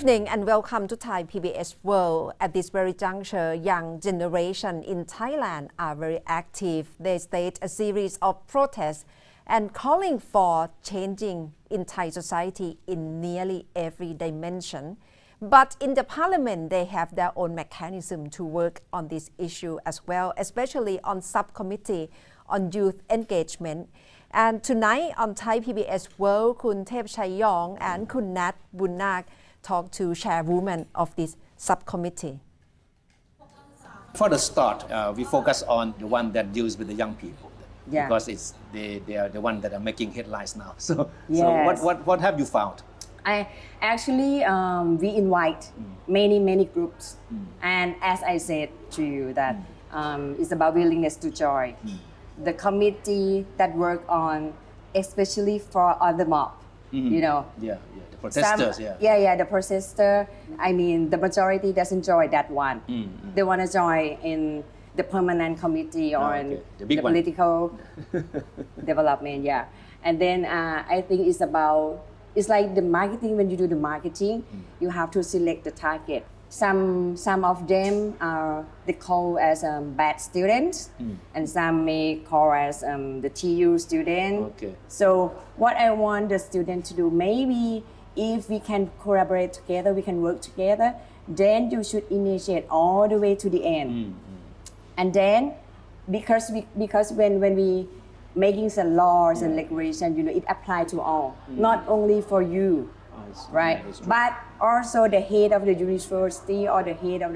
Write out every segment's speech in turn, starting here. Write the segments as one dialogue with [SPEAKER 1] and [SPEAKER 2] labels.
[SPEAKER 1] evening and welcome to Thai PBS World. At this very juncture, young generation in Thailand are very active. They stage a series of protests and calling for changing in Thai society in nearly every dimension. But in the parliament, they have their own mechanism to work on this issue as well, especially on subcommittee on youth engagement. And tonight on Thai PBS World, Kun Thep Chayong and Kun Nat Bunnak talk to chairwoman of this subcommittee.
[SPEAKER 2] For the start, we focus on the one that deals with the young people, because they are the one that are making headlines now. So what have you found?
[SPEAKER 3] I actually we invite many groups, and as I said to you that it's about willingness to join. The committee that work on, especially for other mob, you know.
[SPEAKER 2] The protesters.
[SPEAKER 3] The protester. I mean, the majority doesn't join that one. They want to join in the permanent committee on the political development. Yeah, and then I think it's like the marketing. When you do the marketing, you have to select the target. Some of them are they call as bad students, and some may call as the TU student. So what I want the student to do, maybe if we can collaborate together, we can work together, then you should initiate all the way to the end. And then because when we making some laws and regulation, you know, it applies to all, not only for you. Right, but also the head of the university or the head of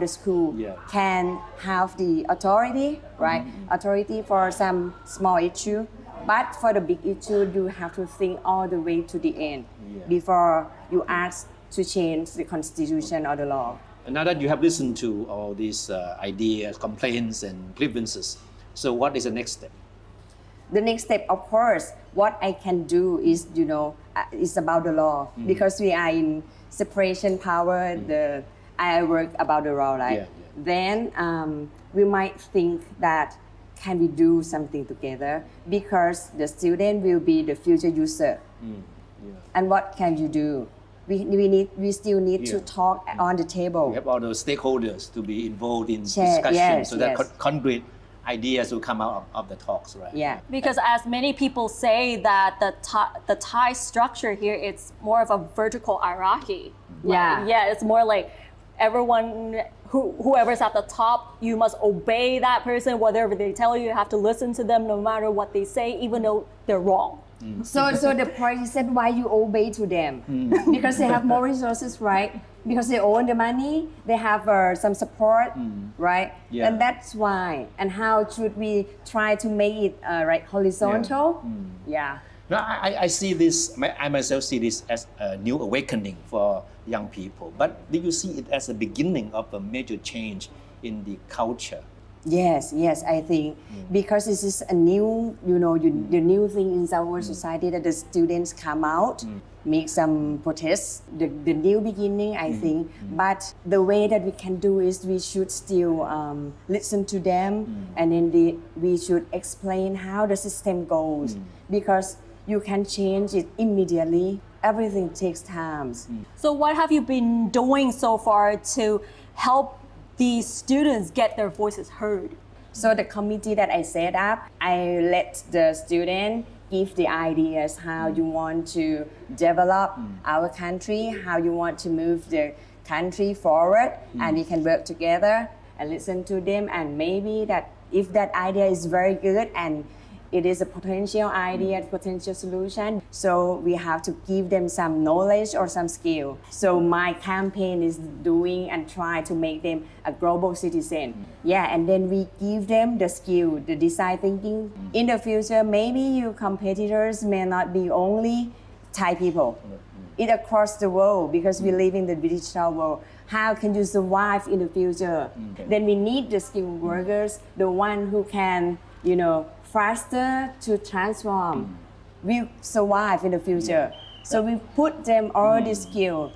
[SPEAKER 3] the school can have the authority, right? Authority for some small issue, but for the big issue, you have to think all the way to the end before you ask to change the constitution or the law.
[SPEAKER 2] And now that you have listened to all these ideas, complaints, and grievances, so what is the next step?
[SPEAKER 3] The next step, of course, what I can do is, you know, it's about the law, because we are in separation power. I work about the law, right? Then we might think that can we do something together, because the student will be the future user. And what can you do? We still need to talk on the table.
[SPEAKER 2] We have all those stakeholders to be involved in discussion, so that concrete ideas will come out of the talks, right?
[SPEAKER 4] Yeah, because as many people say that the Thai structure here, it's more of a vertical hierarchy. It's more like everyone, whoever's at the top, you must obey that person. Whatever they tell you, you have to listen to them no matter what they say, even though they're wrong.
[SPEAKER 3] So the point is that why you obey to them? Because they have more resources, right? Because they own the money, they have some support, right? And that's why. And how should we try to make it right horizontal?
[SPEAKER 2] Now, I see this. I myself see this as a new awakening for young people. But do you see it as a beginning of a major change in the culture?
[SPEAKER 3] Yes, I think because this is a new, you know, the new thing in our society that the students come out, make some protests, the new beginning, I think. But the way that we can do is we should still listen to them, and then we should explain how the system goes, because you can change it immediately. Everything takes time.
[SPEAKER 4] So what have you been doing so far to help these students get their voices heard?
[SPEAKER 3] So the committee that I set up, I let the student give the ideas how you want to develop our country, how you want to move the country forward, and we can work together and listen to them. And maybe that if that idea is very good and it is a potential idea, potential solution, so we have to give them some knowledge or some skill. So my campaign is doing and try to make them a global citizen. And then we give them the skill, the design thinking. In the future, maybe your competitors may not be only Thai people. It across the world, because we live in the digital world. How can you survive in the future? Then we need the skilled workers, the one who can, you know, faster to transform, will survive in the future. So we put them all the skill